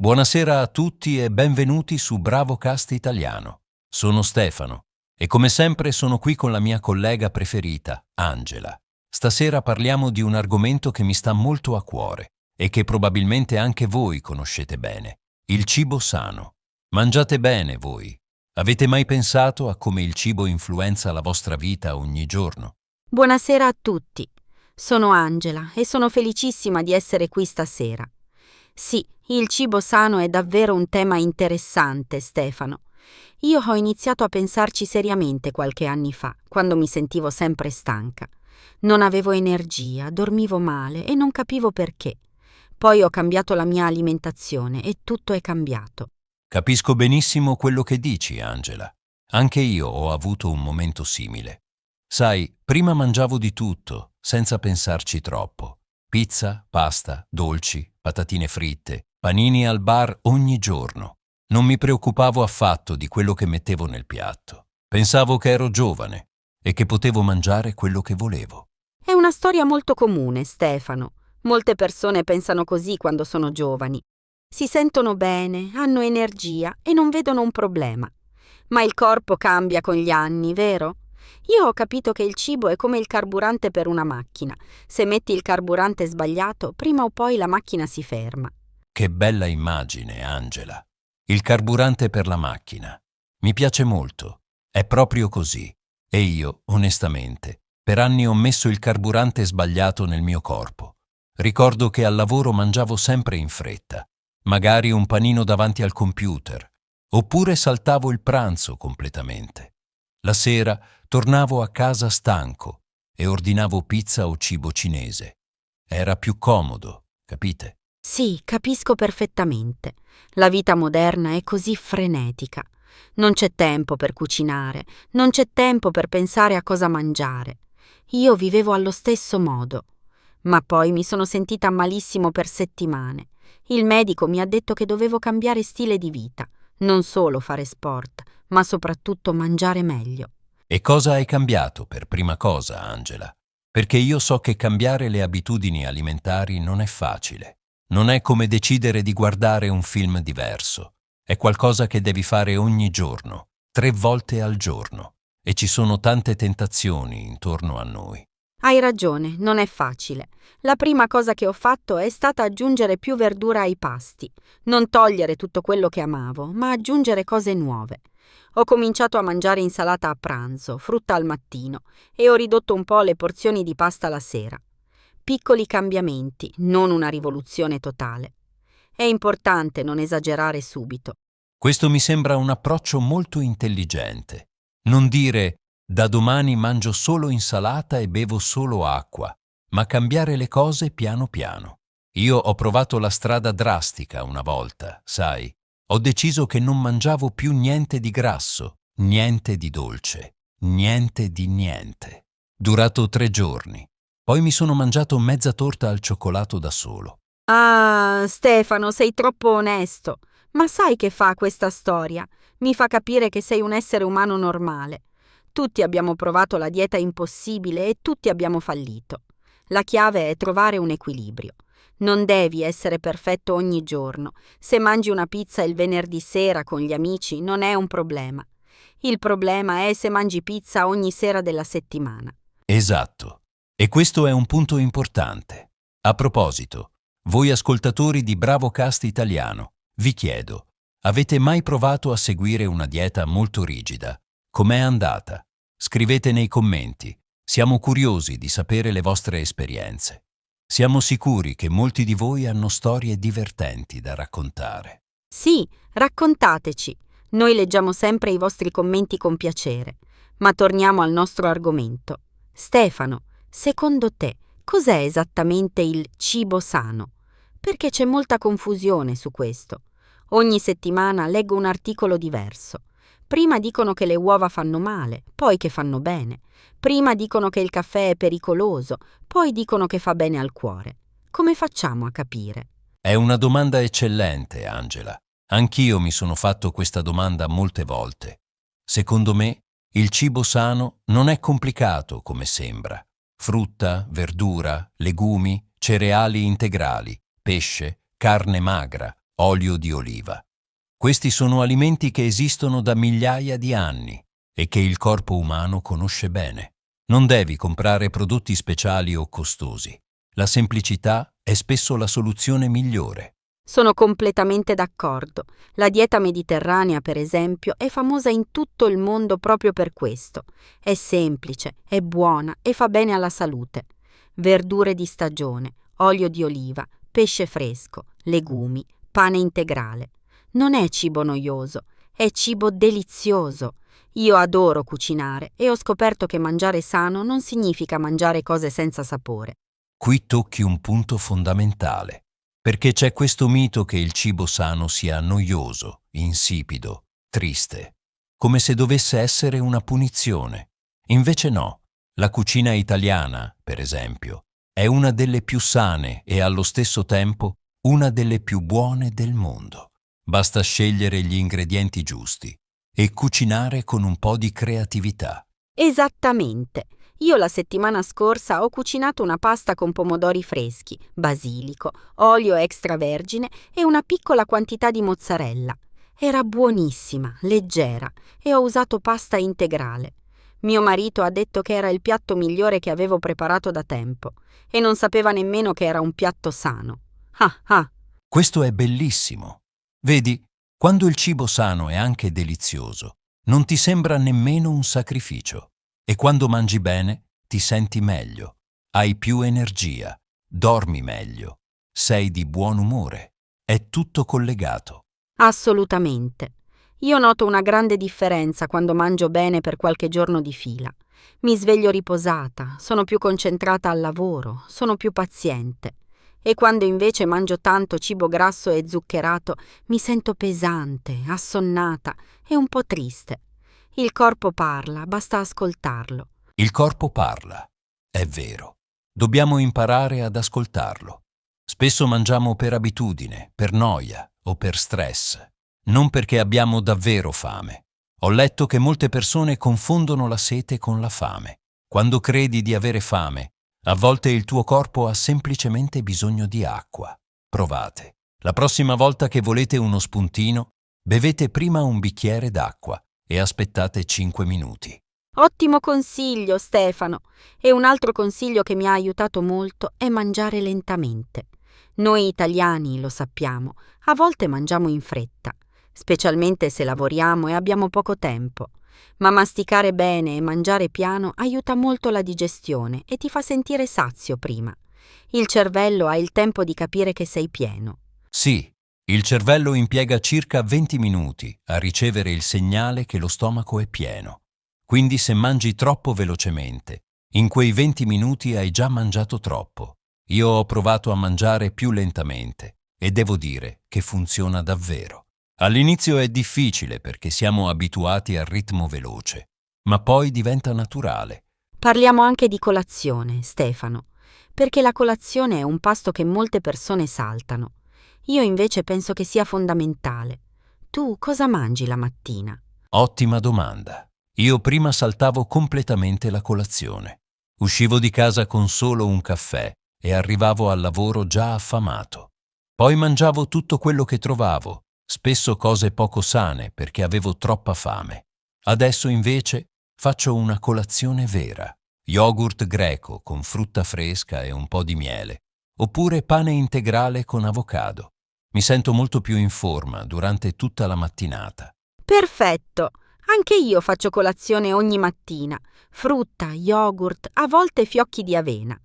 Buonasera a tutti e benvenuti su BravoCast Italiano. Sono Stefano e come sempre sono qui con la mia collega preferita, Angela. Stasera parliamo di un argomento che mi sta molto a cuore e che probabilmente anche voi conoscete bene: il cibo sano. Mangiate bene voi? Avete mai pensato a come il cibo influenza la vostra vita ogni giorno? Buonasera a tutti. Sono Angela e sono felicissima di essere qui stasera. Sì, il cibo sano è davvero un tema interessante, Stefano. Io ho iniziato a pensarci seriamente qualche anni fa, quando mi sentivo sempre stanca. Non avevo energia, dormivo male e non capivo perché. Poi ho cambiato la mia alimentazione e tutto è cambiato. Capisco benissimo quello che dici, Angela. Anche io ho avuto un momento simile. Sai, prima mangiavo di tutto, senza pensarci troppo. Pizza, pasta, dolci, patatine fritte, panini al bar ogni giorno. Non mi preoccupavo affatto di quello che mettevo nel piatto. Pensavo che ero giovane e che potevo mangiare quello che volevo. È una storia molto comune, Stefano. Molte persone pensano così quando sono giovani. Si sentono bene, hanno energia e non vedono un problema. Ma il corpo cambia con gli anni, vero? Io ho capito che il cibo è come il carburante per una macchina. Se metti il carburante sbagliato, prima o poi la macchina si ferma. Che bella immagine, Angela. Il carburante per la macchina. Mi piace molto. È proprio così. E io, onestamente, per anni ho messo il carburante sbagliato nel mio corpo. Ricordo che al lavoro mangiavo sempre in fretta, magari un panino davanti al computer, oppure saltavo il pranzo completamente. La sera tornavo a casa stanco e ordinavo pizza o cibo cinese. Era più comodo, capite? Sì, capisco perfettamente. La vita moderna è così frenetica. Non c'è tempo per cucinare, non c'è tempo per pensare a cosa mangiare. Io vivevo allo stesso modo. Ma poi mi sono sentita malissimo per settimane. Il medico mi ha detto che dovevo cambiare stile di vita, non solo fare sport, ma soprattutto mangiare meglio. E cosa hai cambiato per prima cosa, Angela? Perché io so che cambiare le abitudini alimentari non è facile. Non è come decidere di guardare un film diverso. È qualcosa che devi fare ogni giorno, 3 volte al giorno. E ci sono tante tentazioni intorno a noi. Hai ragione, non è facile. La prima cosa che ho fatto è stata aggiungere più verdura ai pasti, non togliere tutto quello che amavo, ma aggiungere cose nuove. Ho cominciato a mangiare insalata a pranzo, frutta al mattino e ho ridotto un po' le porzioni di pasta la sera. Piccoli cambiamenti, non una rivoluzione totale. È importante non esagerare subito. Questo mi sembra un approccio molto intelligente. Non dire da domani mangio solo insalata e bevo solo acqua, ma cambiare le cose piano piano. Io ho provato la strada drastica una volta, sai. Ho deciso che non mangiavo più niente di grasso, niente di dolce, niente di niente. Durato 3 giorni. Poi mi sono mangiato mezza torta al cioccolato da solo. Ah, Stefano, sei troppo onesto. Ma sai che fa questa storia? Mi fa capire che sei un essere umano normale. Tutti abbiamo provato la dieta impossibile e tutti abbiamo fallito. La chiave è trovare un equilibrio. Non devi essere perfetto ogni giorno. Se mangi una pizza il venerdì sera con gli amici non è un problema. Il problema è se mangi pizza ogni sera della settimana. Esatto. E questo è un punto importante. A proposito, voi ascoltatori di BravoCast Italiano, vi chiedo, avete mai provato a seguire una dieta molto rigida? Com'è andata? Scrivete nei commenti. Siamo curiosi di sapere le vostre esperienze. Siamo sicuri che molti di voi hanno storie divertenti da raccontare. Sì, raccontateci. Noi leggiamo sempre i vostri commenti con piacere. Ma torniamo al nostro argomento. Stefano, secondo te, cos'è esattamente il cibo sano? Perché c'è molta confusione su questo. Ogni settimana leggo un articolo diverso. Prima dicono che le uova fanno male, poi che fanno bene. Prima dicono che il caffè è pericoloso, poi dicono che fa bene al cuore. Come facciamo a capire? È una domanda eccellente, Angela. Anch'io mi sono fatto questa domanda molte volte. Secondo me, il cibo sano non è complicato come sembra. Frutta, verdura, legumi, cereali integrali, pesce, carne magra, olio di oliva. Questi sono alimenti che esistono da migliaia di anni e che il corpo umano conosce bene. Non devi comprare prodotti speciali o costosi. La semplicità è spesso la soluzione migliore. Sono completamente d'accordo. La dieta mediterranea, per esempio, è famosa in tutto il mondo proprio per questo. È semplice, è buona e fa bene alla salute. Verdure di stagione, olio di oliva, pesce fresco, legumi, pane integrale. Non è cibo noioso, è cibo delizioso. Io adoro cucinare e ho scoperto che mangiare sano non significa mangiare cose senza sapore. Qui tocchi un punto fondamentale, perché c'è questo mito che il cibo sano sia noioso, insipido, triste, come se dovesse essere una punizione. Invece no, la cucina italiana, per esempio, è una delle più sane e allo stesso tempo una delle più buone del mondo. Basta scegliere gli ingredienti giusti e cucinare con un po' di creatività. Esattamente. Io la settimana scorsa ho cucinato una pasta con pomodori freschi, basilico, olio extravergine e una piccola quantità di mozzarella. Era buonissima, leggera e ho usato pasta integrale. Mio marito ha detto che era il piatto migliore che avevo preparato da tempo e non sapeva nemmeno che era un piatto sano. Ah ah! Questo è bellissimo. Vedi, quando il cibo sano è anche delizioso, non ti sembra nemmeno un sacrificio. E quando mangi bene, ti senti meglio, hai più energia, dormi meglio, sei di buon umore. È tutto collegato. Assolutamente. Io noto una grande differenza quando mangio bene per qualche giorno di fila. Mi sveglio riposata, sono più concentrata al lavoro, sono più paziente. E quando invece mangio tanto cibo grasso e zuccherato, mi sento pesante, assonnata e un po' triste. Il corpo parla, basta ascoltarlo. Il corpo parla, è vero. Dobbiamo imparare ad ascoltarlo. Spesso mangiamo per abitudine, per noia o per stress, non perché abbiamo davvero fame. Ho letto che molte persone confondono la sete con la fame. Quando credi di avere fame, a volte il tuo corpo ha semplicemente bisogno di acqua. Provate. La prossima volta che volete uno spuntino, bevete prima un bicchiere d'acqua e aspettate 5 minuti. Ottimo consiglio, Stefano. E un altro consiglio che mi ha aiutato molto è mangiare lentamente. Noi italiani, lo sappiamo, a volte mangiamo in fretta, specialmente se lavoriamo e abbiamo poco tempo. Ma masticare bene e mangiare piano aiuta molto la digestione e ti fa sentire sazio prima. Il cervello ha il tempo di capire che sei pieno. Sì, il cervello impiega circa 20 minuti a ricevere il segnale che lo stomaco è pieno. Quindi se mangi troppo velocemente, in quei 20 minuti hai già mangiato troppo. Io ho provato a mangiare più lentamente e devo dire che funziona davvero. All'inizio è difficile perché siamo abituati al ritmo veloce, ma poi diventa naturale. Parliamo anche di colazione, Stefano, perché la colazione è un pasto che molte persone saltano. Io invece penso che sia fondamentale. Tu cosa mangi la mattina? Ottima domanda. Io prima saltavo completamente la colazione. Uscivo di casa con solo un caffè e arrivavo al lavoro già affamato. Poi mangiavo tutto quello che trovavo, spesso cose poco sane perché avevo troppa fame. Adesso invece faccio una colazione vera. Yogurt greco con frutta fresca e un po' di miele, oppure pane integrale con avocado. Mi sento molto più in forma durante tutta la mattinata. Perfetto! Anche io faccio colazione ogni mattina. Frutta, yogurt, a volte fiocchi di avena.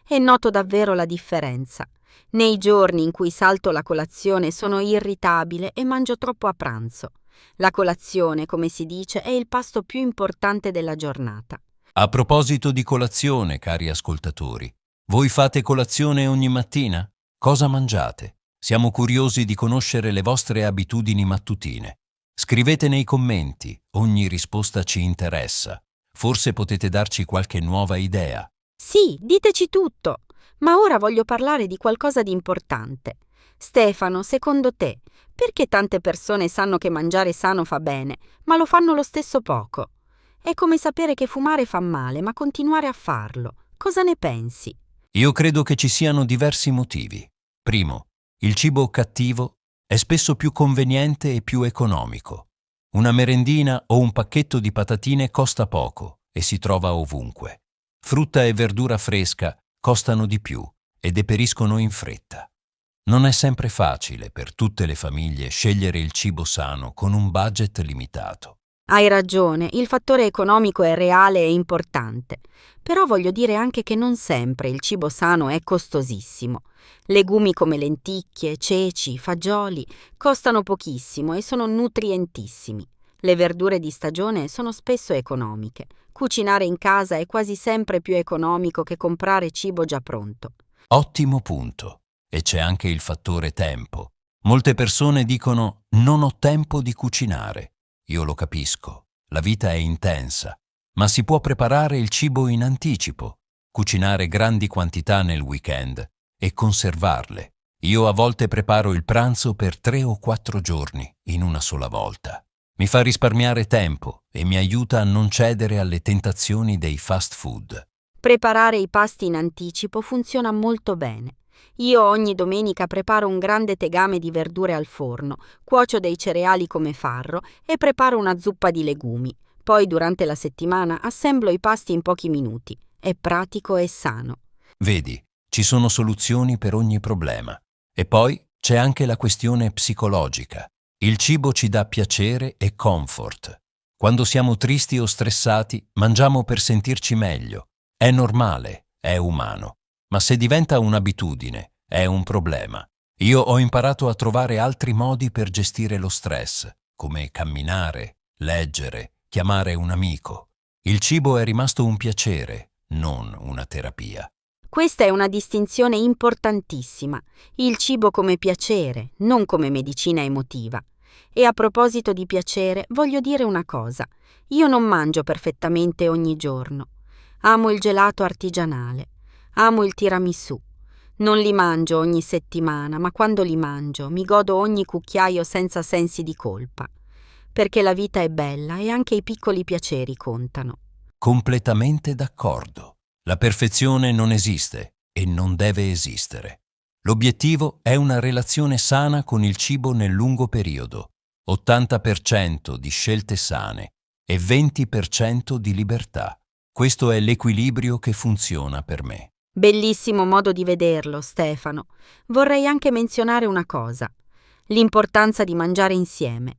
E noto davvero la differenza. Nei giorni in cui salto la colazione sono irritabile e mangio troppo a pranzo. La colazione, come si dice, è il pasto più importante della giornata. A proposito di colazione, cari ascoltatori, voi fate colazione ogni mattina? Cosa mangiate? Siamo curiosi di conoscere le vostre abitudini mattutine. Scrivete nei commenti, ogni risposta ci interessa. Forse potete darci qualche nuova idea. Sì, diteci tutto. Ma ora voglio parlare di qualcosa di importante. Stefano, secondo te, perché tante persone sanno che mangiare sano fa bene, ma lo fanno lo stesso poco? È come sapere che fumare fa male, ma continuare a farlo. Cosa ne pensi? Io credo che ci siano diversi motivi. Primo, il cibo cattivo È spesso più conveniente e più economico. Una merendina o un pacchetto di patatine costa poco e si trova ovunque. Frutta e verdura fresca costano di più e deperiscono in fretta. Non è sempre facile per tutte le famiglie scegliere il cibo sano con un budget limitato. Hai ragione, il fattore economico è reale e importante, però voglio dire anche che non sempre il cibo sano è costosissimo. Legumi come lenticchie, ceci, fagioli costano pochissimo e sono nutrientissimi. Le verdure di stagione sono spesso economiche. Cucinare in casa è quasi sempre più economico che comprare cibo già pronto. Ottimo punto. E c'è anche il fattore tempo. Molte persone dicono «non ho tempo di cucinare». Io lo capisco, la vita è intensa, ma si può preparare il cibo in anticipo, cucinare grandi quantità nel weekend e conservarle. Io a volte preparo il pranzo per 3 o 4 giorni in una sola volta. Mi fa risparmiare tempo e mi aiuta a non cedere alle tentazioni dei fast food. Preparare i pasti in anticipo funziona molto bene. Io ogni domenica preparo un grande tegame di verdure al forno, cuocio dei cereali come farro e preparo una zuppa di legumi. Poi durante la settimana assemblo i pasti in pochi minuti. È pratico e sano. Vedi, ci sono soluzioni per ogni problema. E poi c'è anche la questione psicologica. Il cibo ci dà piacere e comfort. Quando siamo tristi o stressati, mangiamo per sentirci meglio. È normale, è umano. Ma se diventa un'abitudine, è un problema. Io ho imparato a trovare altri modi per gestire lo stress, come camminare, leggere, chiamare un amico. Il cibo è rimasto un piacere, non una terapia. Questa è una distinzione importantissima. Il cibo come piacere, non come medicina emotiva. E a proposito di piacere, voglio dire una cosa. Io non mangio perfettamente ogni giorno. Amo il gelato artigianale. Amo il tiramisù. Non li mangio ogni settimana, ma quando li mangio mi godo ogni cucchiaio senza sensi di colpa. Perché la vita è bella e anche i piccoli piaceri contano. Completamente d'accordo. La perfezione non esiste e non deve esistere. L'obiettivo è una relazione sana con il cibo nel lungo periodo. 80% di scelte sane e 20% di libertà. Questo è l'equilibrio che funziona per me. Bellissimo modo di vederlo, Stefano. Vorrei anche menzionare una cosa: l'importanza di mangiare insieme.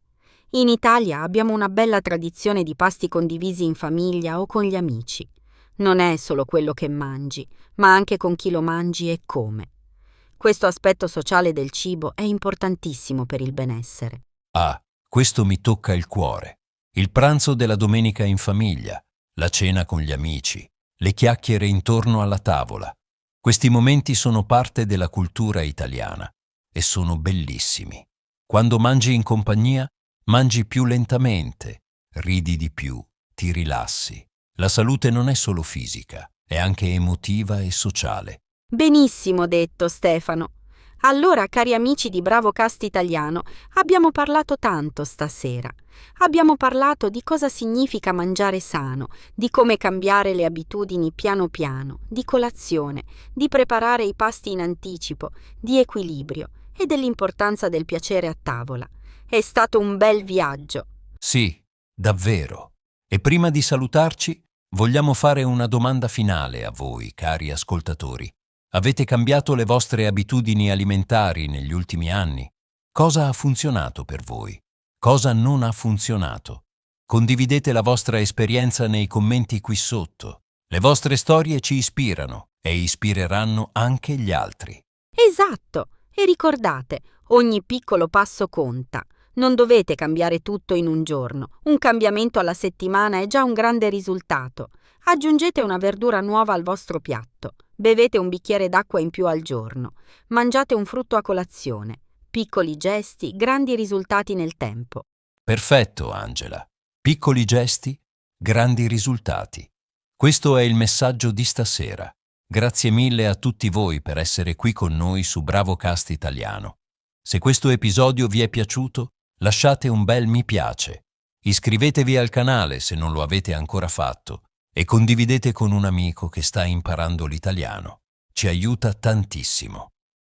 In Italia abbiamo una bella tradizione di pasti condivisi in famiglia o con gli amici. Non è solo quello che mangi, ma anche con chi lo mangi e come. Questo aspetto sociale del cibo è importantissimo per il benessere. Ah, questo mi tocca il cuore. Il pranzo della domenica in famiglia, la cena con gli amici, le chiacchiere intorno alla tavola. Questi momenti sono parte della cultura italiana e sono bellissimi. Quando mangi in compagnia, mangi più lentamente, ridi di più, ti rilassi. La salute non è solo fisica, è anche emotiva e sociale. Benissimo detto, Stefano. Allora, cari amici di Bravo Cast Italiano, abbiamo parlato tanto stasera. Abbiamo parlato di cosa significa mangiare sano, di come cambiare le abitudini piano piano, di colazione, di preparare i pasti in anticipo, di equilibrio e dell'importanza del piacere a tavola. È stato un bel viaggio. Sì, davvero. E prima di salutarci, vogliamo fare una domanda finale a voi, cari ascoltatori. Avete cambiato le vostre abitudini alimentari negli ultimi anni? Cosa ha funzionato per voi? Cosa non ha funzionato? Condividete la vostra esperienza nei commenti qui sotto. Le vostre storie ci ispirano e ispireranno anche gli altri. Esatto! E ricordate, ogni piccolo passo conta. Non dovete cambiare tutto in un giorno. Un cambiamento alla settimana è già un grande risultato. Aggiungete una verdura nuova al vostro piatto. Bevete un bicchiere d'acqua in più al giorno. Mangiate un frutto a colazione. Piccoli gesti, grandi risultati nel tempo. Perfetto, Angela. Piccoli gesti, grandi risultati. Questo è il messaggio di stasera. Grazie mille a tutti voi per essere qui con noi su BravoCast Italiano. Se questo episodio vi è piaciuto, lasciate un bel mi piace. Iscrivetevi al canale se non lo avete ancora fatto e condividete con un amico che sta imparando l'italiano. Ci aiuta tantissimo.